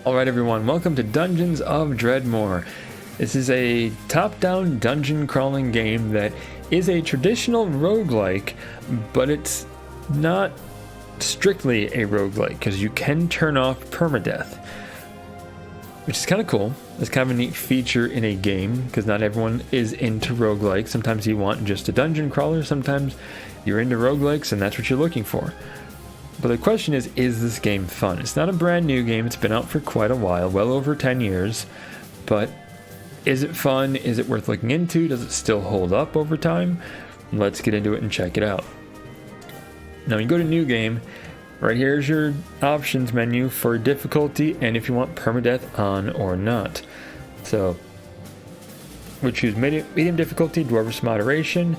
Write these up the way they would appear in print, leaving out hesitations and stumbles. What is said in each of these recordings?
Alright everyone, welcome to Dungeons of Dredmor. This is a top-down dungeon crawling game that is a traditional roguelike, but it's not strictly a roguelike because you can turn off permadeath, which is kind of cool. It's kind of a neat feature in a game because not everyone is into roguelikes. Sometimes you want just a dungeon crawler, sometimes you're into roguelikes and that's what you're looking for. But the question is this game fun? It's not a brand new game. It's been out for quite a while, well over 10 years. But is it fun? Is it worth looking into? Does it still hold up over time? Let's get into it and check it out. Now you go to new game. Right here's your options menu for difficulty and if you want permadeath on or not. So we choose medium difficulty, dwarvish moderation.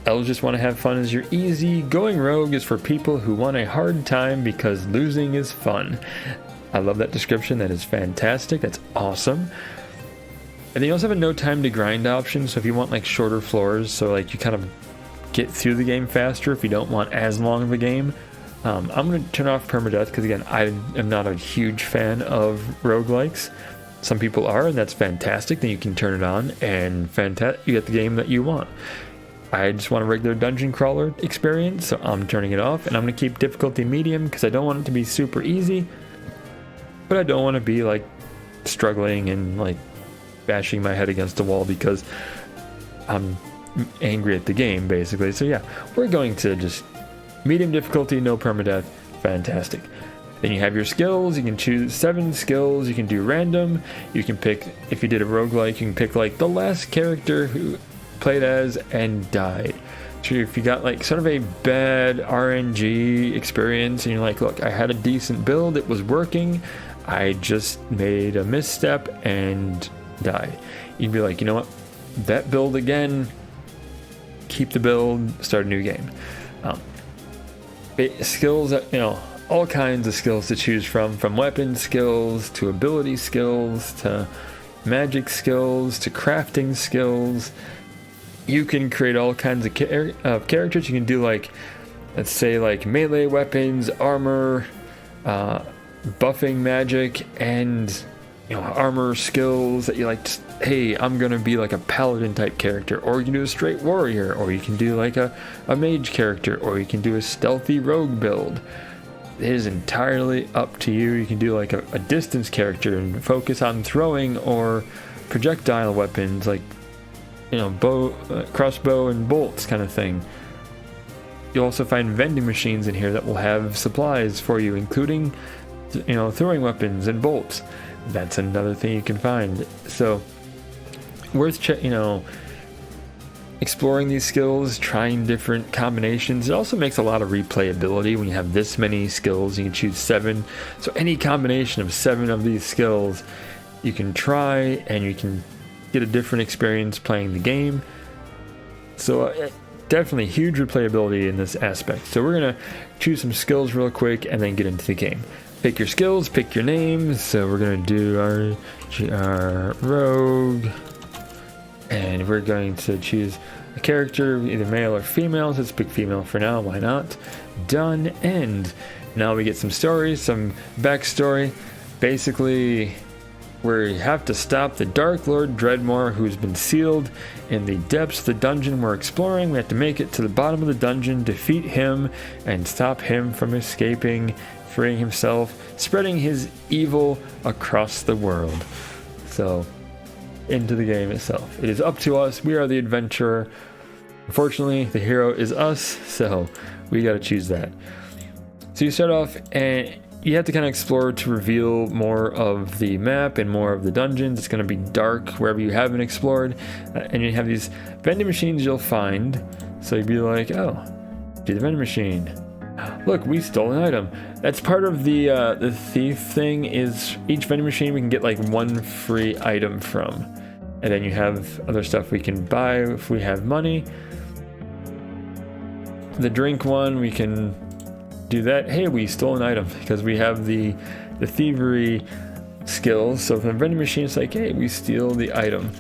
Elves just want to have fun as your easy. Going rogue is for people who want a hard time because losing is fun. I love that description. That is fantastic. That's awesome. And then you also have a no time to grind option. So if you want like shorter floors, so like you kind of get through the game faster if you don't want as long of a game. I'm going to turn off permadeath because again, I am not a huge fan of roguelikes. Some people are, and that's fantastic. Then you can turn it on and you get the game that you want. I just want a regular dungeon crawler experience, so I'm turning it off, and I'm going to keep difficulty medium because I don't want it to be super easy, but I don't want to be like struggling and like bashing my head against the wall because I'm angry at the game basically. So yeah, we're going to just medium difficulty, no permadeath, fantastic. Then you have your skills. You can choose 7 skills. You can do random. You can pick, if you did a roguelike, you can pick like the last character who played as and died. So if you got like sort of a bad RNG experience and you're like, look, I had a decent build, it was working, I just made a misstep and died, you'd be like, you know what, that build again, keep the build, start a new game. Skills, all kinds of skills to choose from weapon skills to ability skills to magic skills to crafting skills. You can create all kinds of characters. You can do like, let's say like melee weapons, armor, buffing magic, and armor skills that you like. Hey, I'm gonna be like a paladin type character, or you can do a straight warrior, or you can do like a mage character, or you can do a stealthy rogue build. It is entirely up to you. You can do like a distance character and focus on throwing or projectile weapons like bow, crossbow and bolts kind of thing. You'll also find vending machines in here that will have supplies for you, including throwing weapons and bolts. That's another thing you can find. So worth exploring these skills, trying different combinations. It also makes a lot of replayability when you have this many skills. You can choose 7, so any combination of 7 of these skills you can try, and you can get a different experience playing the game. So definitely huge replayability in this aspect. So we're gonna choose some skills real quick and then get into the game. Pick your skills, pick your names. So we're gonna do our rogue, and we're going to choose a character, either male or female. So let's pick female for now, why not? Done. And now we get some stories, some backstory. Basically, we have to stop the Dark Lord Dredmor, who's been sealed in the depths of the dungeon we're exploring. We have to make it to the bottom of the dungeon, defeat him, and stop him from escaping, freeing himself, spreading his evil across the world. So, into the game itself. It is up to us. We are the adventurer. Unfortunately, the hero is us, so we got to choose that. So you start off and you have to kind of explore to reveal more of the map and more of the dungeons. It's going to be dark wherever you haven't explored, and you have these vending machines you'll find. So you'd be like, oh, do the vending machine. Look, we stole an item. That's part of the thief thing. Is each vending machine we can get like 1 free item from, and then you have other stuff we can buy if we have money. The drink one, we can do that. Hey, we stole an item because we have the thievery skills. So from the vending machine, it's like, hey, we steal the item.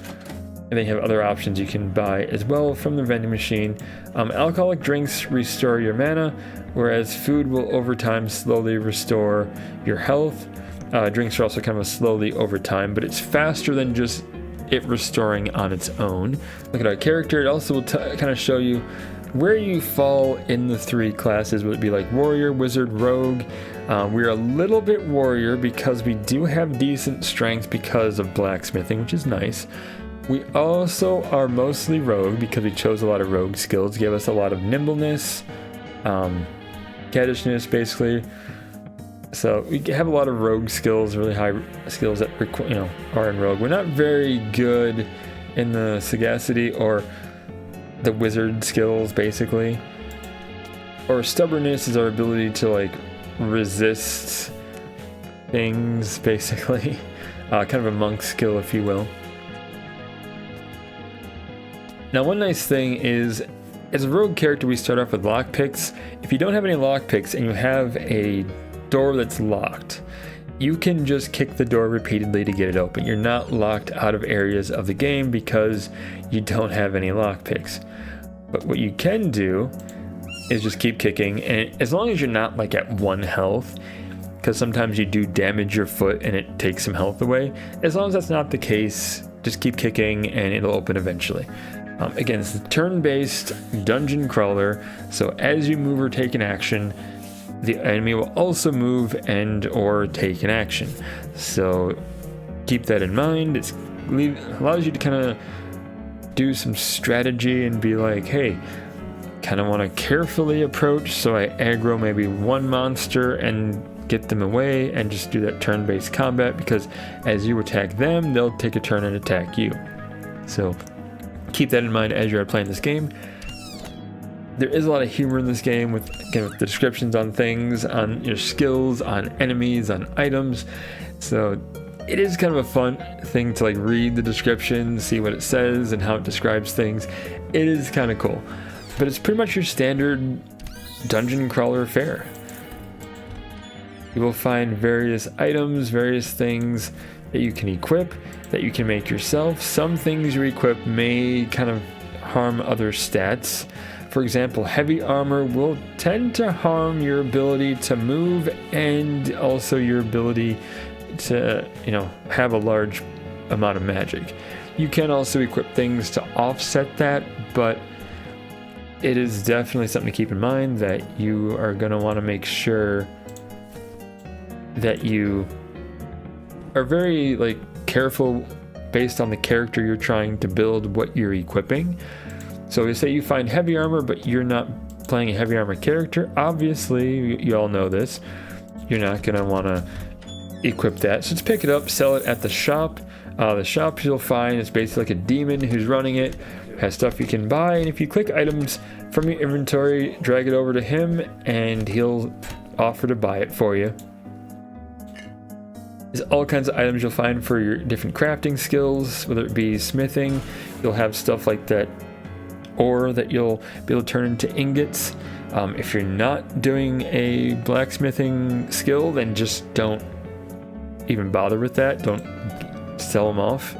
And then you have other options you can buy as well from the vending machine. Alcoholic drinks restore your mana, whereas food will over time slowly restore your health. Drinks are also kind of slowly over time, but it's faster than just it restoring on its own. Look at our character. It also will kind of show you where you fall in the 3 classes, would it be like warrior, wizard, rogue. We're a little bit warrior because we do have decent strength because of blacksmithing, which is nice. We also are mostly rogue because we chose a lot of rogue skills, give us a lot of nimbleness, caddishness basically. So we have a lot of rogue skills, really high skills that are in rogue. We're not very good in the sagacity or the wizard skills basically. Or stubbornness is our ability to like resist things basically. Kind of a monk skill, if you will. Now, one nice thing is, as a rogue character, we start off with lockpicks. If you don't have any lockpicks and you have a door that's locked, you can just kick the door repeatedly to get it open. You're not locked out of areas of the game because you don't have any lockpicks. But what you can do is just keep kicking, and as long as you're not like at 1 health, because sometimes you do damage your foot and it takes some health away, as long as that's not the case, just keep kicking and it'll open eventually. Again, it's a turn-based dungeon crawler, so as you move or take an action, the enemy will also move and or take an action. So keep that in mind. It allows you to kind of do some strategy and be like, hey, kind of want to carefully approach, so I aggro maybe 1 monster and get them away and just do that turn-based combat, because as you attack them, they'll take a turn and attack you. So keep that in mind as you're playing this game. There is a lot of humor in this game with the descriptions on things, on your skills, on enemies, on items. So it is kind of a fun thing to like read the description, see what it says and how it describes things. It is kind of cool, but it's pretty much your standard dungeon crawler fare. You will find various items, various things that you can equip, that you can make yourself. Some things you equip may kind of harm other stats. For example, heavy armor will tend to harm your ability to move and also your ability to, have a large amount of magic. You can also equip things to offset that, but it is definitely something to keep in mind that you are going to want to make sure that you are very careful based on the character you're trying to build, what you're equipping. So you say you find heavy armor, but you're not playing a heavy armor character. Obviously, you all know this. You're not going to want to equip that. So just pick it up, sell it at the shop. The shop you'll find is basically like a demon who's running it, has stuff you can buy, and if you click items from your inventory, drag it over to him, and he'll offer to buy it for you. There's all kinds of items you'll find for your different crafting skills, whether it be smithing. You'll have stuff like that ore that you'll be able to turn into ingots. If you're not doing a blacksmithing skill, then just don't even bother with that. Don't sell them off.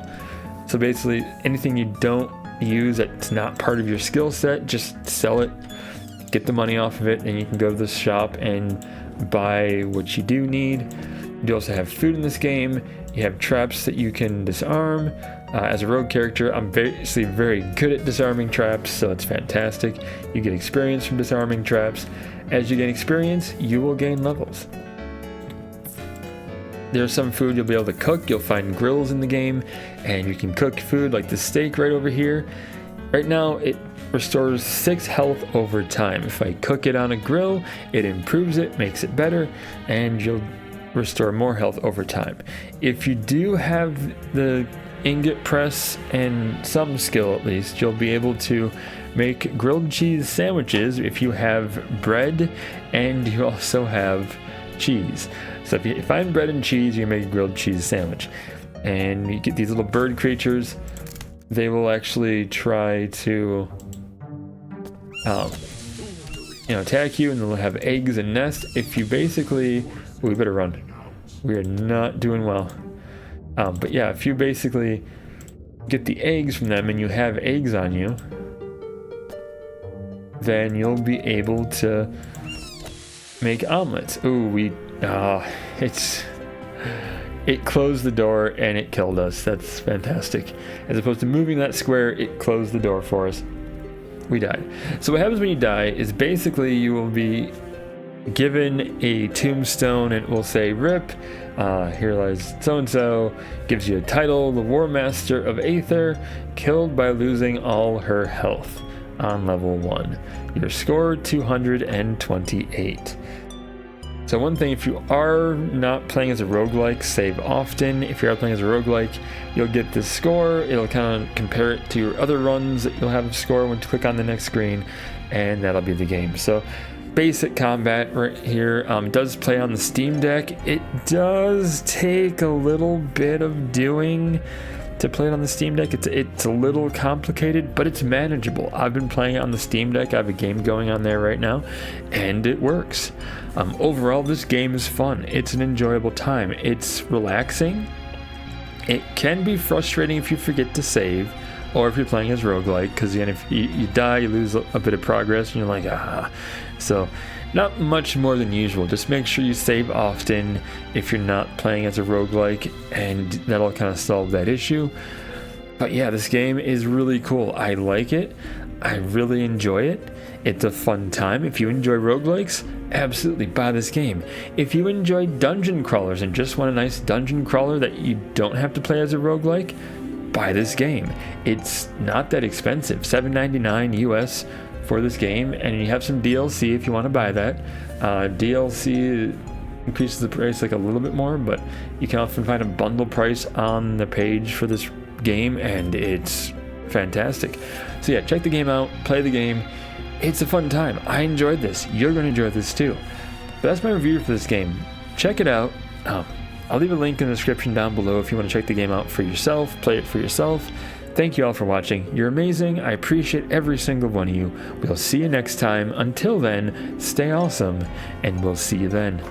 So basically, anything you don't use that's not part of your skill set, just sell it, get the money off of it, and you can go to the shop and buy what you do need. You also have food in this game. You have traps that you can disarm. As a rogue character, I'm basically very good at disarming traps, so it's fantastic. You get experience from disarming traps. As you gain experience, you will gain levels. There's some food you'll be able to cook. You'll find grills in the game, and you can cook food like the steak right over here. Right now, it restores 6 health over time. If I cook it on a grill, it improves it, makes it better, and you'll restore more health over time. If you do have the ingot press and some skill at least, you'll be able to make grilled cheese sandwiches if you have bread and you also have cheese. So if you find bread and cheese, you can make a grilled cheese sandwich. And you get these little bird creatures. They will actually try to attack you, and they'll have eggs and nests. If you basically... we better run. We are not doing well. But yeah, if you basically get the eggs from them and you have eggs on you, then you'll be able to make omelets. Ooh, it closed the door and it killed us. That's fantastic. As opposed to moving that square, it closed the door for us. We died. So what happens when you die is basically you will be given a tombstone. It will say, "Rip, here lies so-and-so," gives you a title, the War Master of Aether, killed by losing all her health on level 1. Your score, 228. So one thing, if you are not playing as a roguelike, save often. If you are playing as a roguelike, you'll get this score. It'll kind of compare it to your other runs that you'll have a score when you click on the next screen, and that'll be the game. So basic combat right here. Does play on the Steam Deck. It does take a little bit of doing to play it on the Steam Deck. It's a little complicated, but it's manageable. I've been playing it on the Steam Deck. I have a game going on there right now, and it works. Overall, this game is fun. It's an enjoyable time. It's relaxing. It can be frustrating if you forget to save, or if you're playing as roguelike, because again, if you die, you lose a bit of progress, and you're like, ah. So not much more than usual. Just make sure you save often if you're not playing as a roguelike, and that'll kind of solve that issue. But yeah, this game is really cool. I like it. I really enjoy it. It's a fun time. If you enjoy roguelikes, absolutely buy this game. If you enjoy dungeon crawlers and just want a nice dungeon crawler that you don't have to play as a roguelike, buy this game. It's not that expensive, $7.99 US for this game, and you have some DLC if you want to buy that. DLC increases the price like a little bit more, but you can often find a bundle price on the page for this game, and it's fantastic. So yeah, check the game out, play the game. It's a fun time. I enjoyed this. You're going to enjoy this too. But that's my review for this game. Check it out. I'll leave a link in the description down below if you want to check the game out for yourself, play it for yourself. Thank you all for watching. You're amazing. I appreciate every single one of you. We'll see you next time. Until then, stay awesome, and we'll see you then.